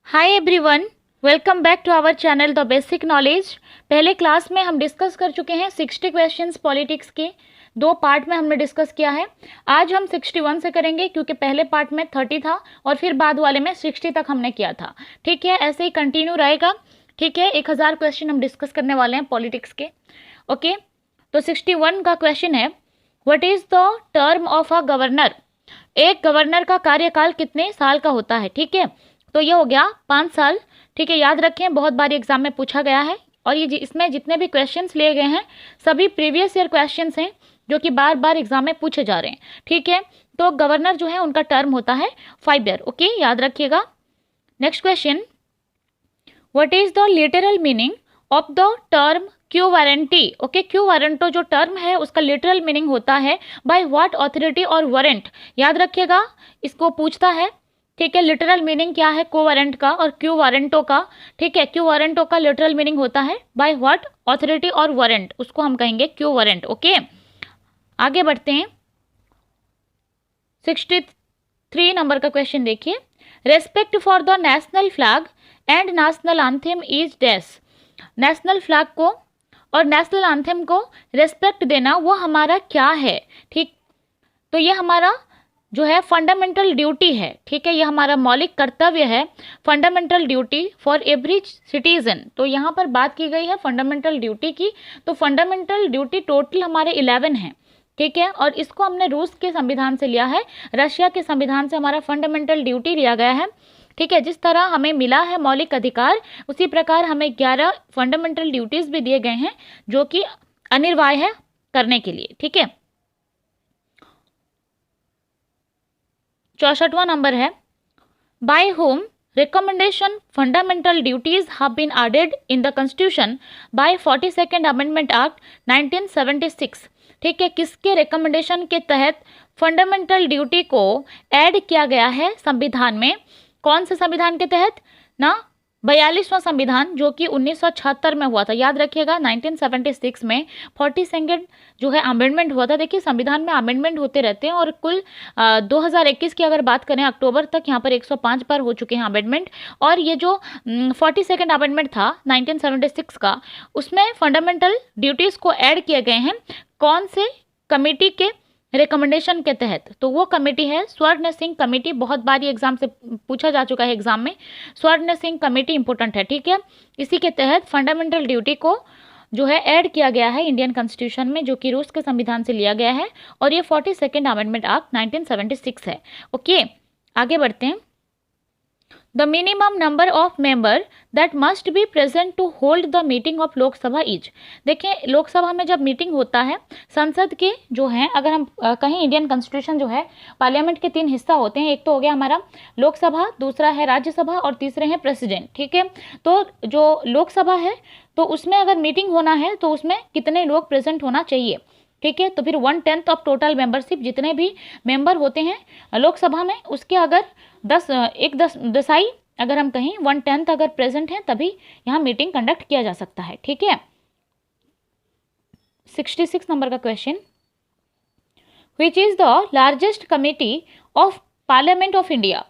Hi everyone, welcome back to our channel the basic knowledge. पहले class में हम discuss कर चुके हैं 60 क्वेश्चंस पॉलिटिक्स के। दो पार्ट में हमने डिस्कस किया है। आज हम 61 से करेंगे क्योंकि पहले पार्ट में 30 था और फिर बाद वाले में 60 तक हमने किया था। ठीक है, ऐसे ही कंटिन्यू रहेगा। ठीक है, 1000 क्वेश्चन हम डिस्कस करने वाले हैं पॉलिटिक्स के। ओके, तो 61 का क्वेश्चन है, what is the term of a governor. एक गवर्नर का कार्यकाल कितने साल का होता है। ठीक है, तो ये हो गया 5 साल। ठीक है, याद रखें, बहुत बार एग्जाम में पूछा गया है और ये इसमें जितने भी क्वेश्चंस लिए गए हैं सभी प्रीवियस ईयर क्वेश्चंस हैं जो कि बार बार एग्जाम में पूछे जा रहे हैं। ठीक है, तो गवर्नर जो है उनका टर्म होता है 5 ईयर। ओके, याद रखिएगा। Next question, what is the literal meaning of the term Q warranty. Okay, quo warranto जो टर्म है उसका लिटरल मीनिंग होता है बाय व्हाट ऑथोरिटी और वारंट। याद रखिएगा, इसको पूछता है। ठीक है, लिटरल मीनिंग क्या है को वारंट का और क्यू वारंटो का। ठीक है, क्यू वारंटो का लिटरल मीनिंग होता है बाय व्हाट ऑथोरिटी और वारंट, उसको हम कहेंगे क्यू वारंट। ओके, आगे बढ़ते हैं। 63 नंबर का क्वेश्चन देखिए, respect for the national flag and national anthem is dash. National flag को और नेशनल एंथम को रेस्पेक्ट देना वो हमारा क्या है। ठीक, तो ये हमारा जो है फंडामेंटल ड्यूटी है। ठीक है, ये हमारा मौलिक कर्तव्य है, fundamental duty for every citizen. तो यहाँ पर बात की गई है फंडामेंटल ड्यूटी की। तो फंडामेंटल ड्यूटी टोटल हमारे 11 हैं। ठीक है, और इसको हमने रूस के संविधान से लिया है, रशिया के संविधान से हमारा फंडामेंटल ड्यूटी लिया गया है। ठीक है, जिस तरह हमें मिला है मौलिक अधिकार उसी प्रकार हमें 11 फंडामेंटल ड्यूटीज भी दिए गए हैं जो कि अनिवार्य है करने के लिए। ठीक है, 64वां नंबर है, by home recommendation fundamental duties have been added in the constitution by 42nd amendment act 1976। ठीक है, किसके रिकमेंडेशन के तहत फंडामेंटल ड्यूटी को ऐड किया गया है संविधान में। कौन से संविधान के तहत ना, 42वां संविधान जो कि 1976 में हुआ था। याद रखिएगा, 1976 में 42nd जो है अमेंडमेंट हुआ था। देखिए, संविधान में अमेंडमेंट होते रहते हैं और कुल 2021 की अगर बात करें अक्टूबर तक यहाँ पर 105 पर हो चुके हैं अमेंडमेंट। और ये जो 42nd अमेंडमेंट था 1976 का, उसमें फंडामेंटल ड्यूटीज़ को ऐड किए गए हैं। कौन से कमेटी के रिकमेंडेशन के तहत, तो वो कमेटी है स्वर्ण सिंह कमेटी। बहुत बार ये एग्जाम से पूछा जा चुका है एग्जाम में, स्वर्ण सिंह कमेटी इंपॉर्टेंट है। ठीक है, इसी के तहत फंडामेंटल ड्यूटी को जो है ऐड किया गया है इंडियन कॉन्स्टिट्यूशन में, जो कि रूस के संविधान से लिया गया है और ये 42nd अमेंडमेंट एक्ट 1976 है। ओके, आगे बढ़ते हैं। The minimum number of member that must be present to hold the meeting of Lok Sabha is. देखिए, लोकसभा में जब मीटिंग होता है संसद के जो है, अगर हम कहीं इंडियन कॉन्स्टिट्यूशन जो है पार्लियामेंट के 3 हिस्सा होते हैं। एक तो हो गया हमारा लोकसभा, दूसरा है राज्यसभा और तीसरे हैं प्रेसिडेंट। ठीक है, तो जो लोकसभा है तो उसमें अगर मीटिंग होना है तो उसमें कितने लोग प्रेजेंट होना चाहिए। ठीक है, तो फिर 1/10 ऑफ टोटल मेंबरशिप, जितने भी मेंबर होते हैं लोकसभा में उसके अगर 10 अगर हम कहीं 1/10 अगर प्रेजेंट हैं तभी यहाँ मीटिंग कंडक्ट किया जा सकता है। ठीक है, 66 नंबर का question, which is the largest committee of parliament of India.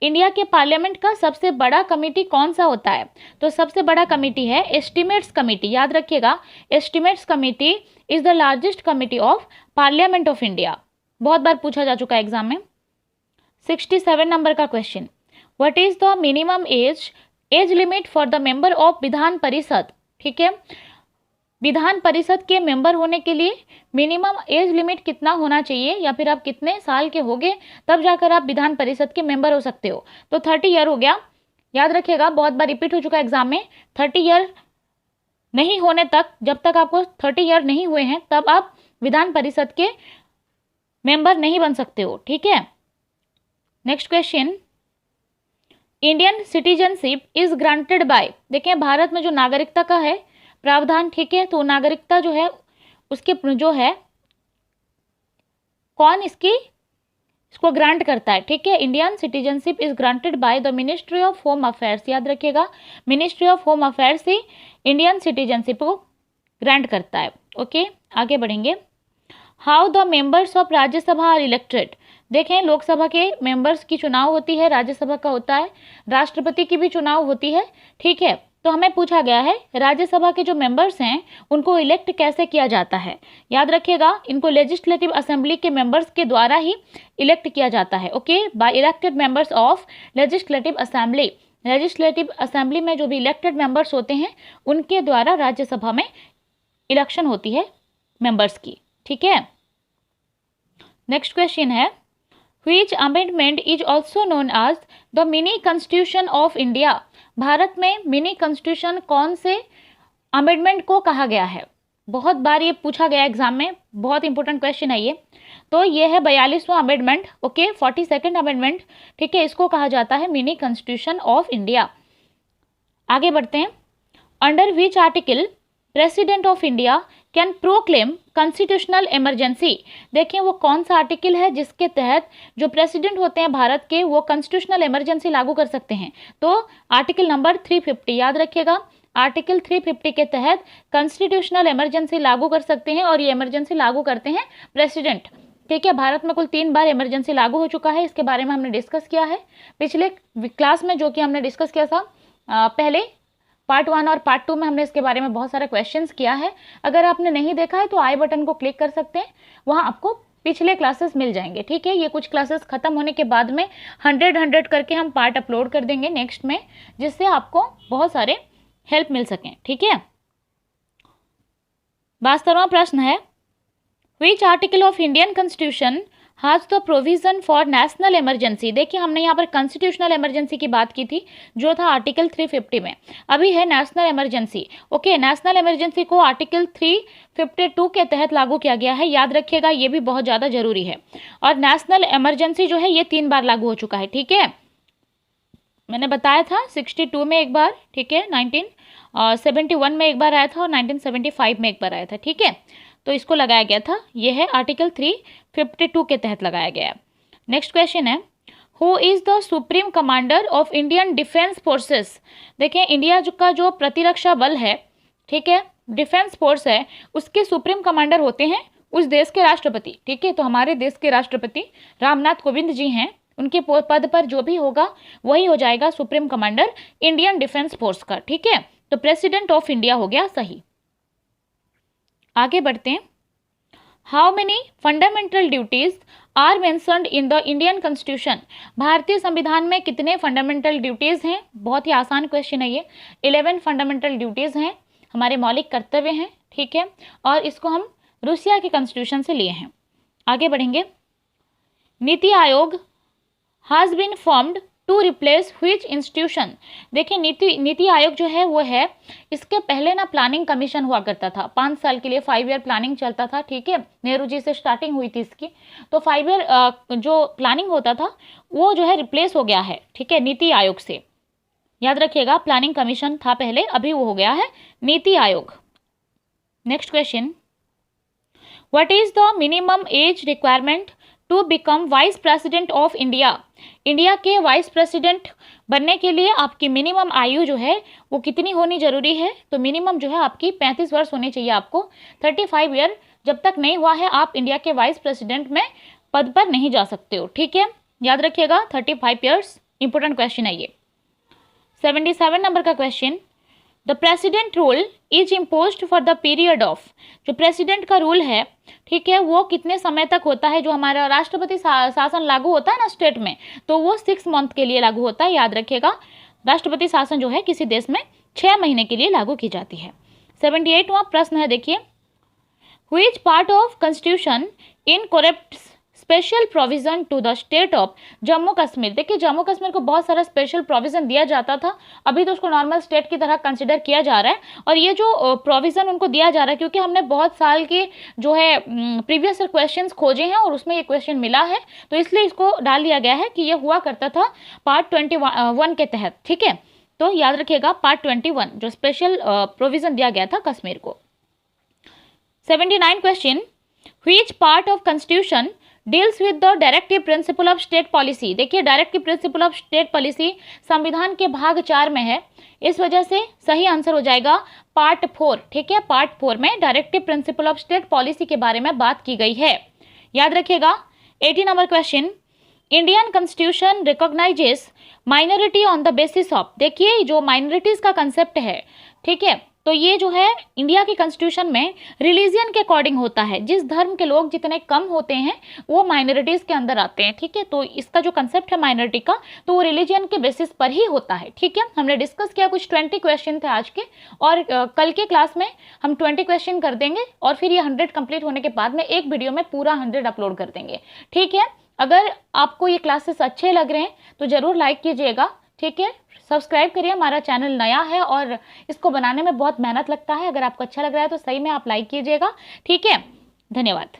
India के पार्लियामेंट का सबसे बड़ा कमेटी कौन सा होता है। तो सबसे बड़ा कमेटी है एस्टिमेट्स कमेटी। याद रखिएगा, estimates committee is the largest committee of parliament of India. बहुत बार पूछा जा चुका है एग्जाम में। 67 नंबर का question, what is the minimum age limit for the member of Vidhan Parishad. ठीक है, विधान परिषद के मेंबर होने के लिए मिनिमम एज लिमिट कितना होना चाहिए या फिर आप कितने साल के होगे तब जाकर आप विधान परिषद के मेंबर हो सकते हो। तो 30 ईयर हो गया। याद रखिएगा, बहुत बार रिपीट हो चुका है एग्जाम में, 30 ईयर नहीं होने तक, जब तक आपको 30 ईयर नहीं हुए हैं तब आप विधान परिषद के मेंबर नहीं बन सकते हो। ठीक है, next question, Indian citizenship is granted bye. देखें, भारत में जो नागरिकता का है प्रावधान, ठीक है, तो नागरिकता जो है उसके जो है कौन इसको ग्रांट करता है। ठीक है, Indian citizenship is granted by the ministry of home affairs. याद रखिएगा, मिनिस्ट्री ऑफ होम अफेयर्स ही इंडियन सिटीजनशिप को ग्रांट करता है। ओके, आगे बढ़ेंगे। How the members of Rajya Sabha are elected. देखें, लोकसभा के मेंबर्स की चुनाव होती है, राज्यसभा का होता है, राष्ट्रपति की भी चुनाव होती है, ठीक है। तो हमें पूछा गया है राज्यसभा के जो मेंबर्स हैं उनको इलेक्ट कैसे किया जाता है। याद रखिएगा, इनको लेजिस्लेटिव असेंबली के मेंबर्स के द्वारा ही इलेक्ट किया जाता है। Okay, by elected members of legislative assembly. Legislative assembly में जो भी इलेक्टेड मेंबर्स होते हैं उनके द्वारा राज्यसभा में इलेक्शन होती है मेंबर्स की, ठीक है। नेक्स्ट क्वेश्चन है, which amendment is also known as the mini constitution of India. Bharat में मिनी कॉन्स्टिट्यूशन कौन से अमेंडमेंट को कहा गया है? बहुत बार ये पूछा गया एग्जाम में, बहुत इंपॉर्टेंट क्वेश्चन है ये। तो ये है 42वां अमेंडमेंट, ओके, 42nd अमेंडमेंट, ठीक है। इसको कहा जाता है मिनी कॉन्स्टिट्यूशन ऑफ इंडिया। आगे बढ़ते हैं। Under which article president of India can proclaim constitutional emergency. देखिए वो कौन सा आर्टिकल है जिसके तहत जो प्रेसिडेंट होते हैं भारत के वो कॉन्स्टिट्यूशनल इमरजेंसी लागू कर सकते हैं। तो आर्टिकल नंबर 350, याद रखिएगा, आर्टिकल 350 के तहत कॉन्स्टिट्यूशनल इमरजेंसी लागू कर सकते हैं और ये इमरजेंसी लागू करते हैं प्रेसिडेंट, ठीक है। भारत में कुल 3 बार इमरजेंसी लागू हो चुका है, इसके बारे में हमने डिस्कस किया है पिछले क्लास में, जो कि हमने डिस्कस किया था पहले पार्ट 1 और पार्ट 2 में हमने इसके बारे में बहुत सारे क्वेश्चंस किया है। अगर आपने नहीं देखा है तो आई बटन को क्लिक कर सकते हैं, वहां आपको पिछले क्लासेस मिल जाएंगे, ठीक है। ये कुछ क्लासेस खत्म होने के बाद में 100 करके हम पार्ट अपलोड कर देंगे नेक्स्ट में, जिससे आपको बहुत सारे हेल्प मिल सकें, ठीक है। 72वां प्रश्न है, which article of Indian constitution has the provision for national emergency. देखिए हमने यहाँ पर कॉन्स्टिट्यूशनल इमरजेंसी की बात की थी जो था आर्टिकल 350 में, अभी है national emergency. Okay, national emergency को आर्टिकल 352 के तहत लागू किया गया है, याद रखिएगा, ये भी बहुत ज़्यादा जरूरी है। और नेशनल इमरजेंसी जो है ये 3 बार लागू हो चुका है, ठीक है। मैंने बताया था 62 में एक बार, ठीक है, 1971 में एक बार आया था और 1975 में एक बार आया था, ठीक है। तो इसको लगाया गया था, ये है आर्टिकल 352 के तहत लगाया गया है। नेक्स्ट क्वेश्चन है, who is the supreme commander of Indian defence forces. देखें इंडिया का जो प्रतिरक्षा बल है, ठीक है, डिफेंस फोर्स है, उसके सुप्रीम कमांडर होते हैं उस देश के राष्ट्रपति, ठीक है। तो हमारे देश के राष्ट्रपति रामनाथ कोविंद जी हैं, उनके पद पर जो भी होगा वही हो जाएगा supreme commander Indian defence force का, ठीक है। तो प्रेसिडेंट ऑफ इंडिया हो गया सही। आगे बढ़ते हैं। How many fundamental duties are mentioned in the Indian constitution. भारतीय संविधान में कितने फंडामेंटल ड्यूटीज हैं? बहुत ही आसान क्वेश्चन है ये। 11 फंडामेंटल ड्यूटीज हैं, हमारे मौलिक कर्तव्य हैं, ठीक है। और इसको हम रूसिया के कॉन्स्टिट्यूशन से लिए हैं। आगे बढ़ेंगे। NITI Aayog has been formed to replace which institution. देखिए नीति आयोग जो है वो है, इसके पहले ना प्लानिंग कमीशन हुआ करता था, 5 साल के लिए 5 ईयर प्लानिंग चलता था, ठीक है। नेहरू जी से स्टार्टिंग हुई थी इसकी, तो 5 ईयर जो प्लानिंग होता था वो जो है रिप्लेस हो गया है, ठीक है, नीति आयोग से। याद रखिएगा, प्लानिंग कमीशन था पहले, अभी वो हो गया है NITI Aayog. Next question, what is the minimum age requirement to become vice president of India. India के वाइस प्रेसिडेंट बनने के लिए आपकी मिनिमम आयु जो है वो कितनी होनी जरूरी है? तो मिनिमम जो है आपकी 35 वर्ष होनी चाहिए आपको। 35 ईयर जब तक नहीं हुआ है आप इंडिया के वाइस प्रेसिडेंट में पद पर नहीं जा सकते हो, ठीक है। याद रखिएगा 35 ईयर्स, इंपॉर्टेंट क्वेश्चन है ये। 77 नंबर का question, the president rule is imposed for the period of. जो प्रेसिडेंट का रूल है, ठीक है, वो कितने समय तक होता है? जो हमारा राष्ट्रपति शासन लागू होता है ना स्टेट में, तो वो 6 मंथ के लिए लागू होता है। याद रखिएगा, राष्ट्रपति शासन जो है किसी देश में 6 महीने के लिए लागू की जाती है। 78वां प्रश्न है, देखिए, which part of constitution incorporates special provision to the state of Jammu Kashmir. देखिए जम्मू कश्मीर को बहुत सारा स्पेशल प्रोविजन दिया जाता था, अभी तो उसको नॉर्मल स्टेट की तरह कंसिडर किया जा रहा है। और ये जो प्रोविजन उनको दिया जा रहा है क्योंकि हमने बहुत साल के जो है प्रीवियस क्वेश्चंस खोजे हैं और उसमें ये क्वेश्चन मिला है, तो इसलिए इसको डाल दिया गया है कि ये हुआ करता था पार्ट 21 के तहत, ठीक है। तो याद रखिएगा पार्ट 21 जो स्पेशल प्रोविजन दिया गया था कश्मीर को। 79 question, which part of constitution deals with the directive principle of state policy. देखिए directive principle of state policy संविधान के भाग 4 में है, इस वजह से सही आंसर हो जाएगा पार्ट 4, ठीक है। पार्ट 4 में directive principle of state policy के बारे में बात की गई है। याद रखिएगा 80 number question, Indian constitution recognises minority on the basis of, देखिए जो माइनॉरिटीज का कंसेप्ट है, ठीक है, तो ये जो है इंडिया के कॉन्स्टिट्यूशन में रिलीजियन के अकॉर्डिंग होता है, जिस धर्म के लोग जितने कम होते हैं वो माइनॉरिटीज के अंदर आते हैं, ठीक है। तो इसका जो कंसेप्ट है माइनॉरिटी का, तो वो रिलीजियन के बेसिस पर ही होता है, ठीक है। हमने डिस्कस किया, कुछ 20 क्वेश्चन थे आज के, और कल के क्लास में हम 20 क्वेश्चन कर देंगे, और फिर ये 100 कंप्लीट होने के बाद में एक वीडियो में पूरा 100 अपलोड कर देंगे, ठीक है। अगर आपको ये क्लासेस अच्छे लग रहे हैं तो ज़रूर लाइक कीजिएगा, ठीक है। सब्सक्राइब करिए, हमारा चैनल नया है और इसको बनाने में बहुत मेहनत लगता है। अगर आपको अच्छा लग रहा है तो सही में आप लाइक कीजिएगा, ठीक है। धन्यवाद।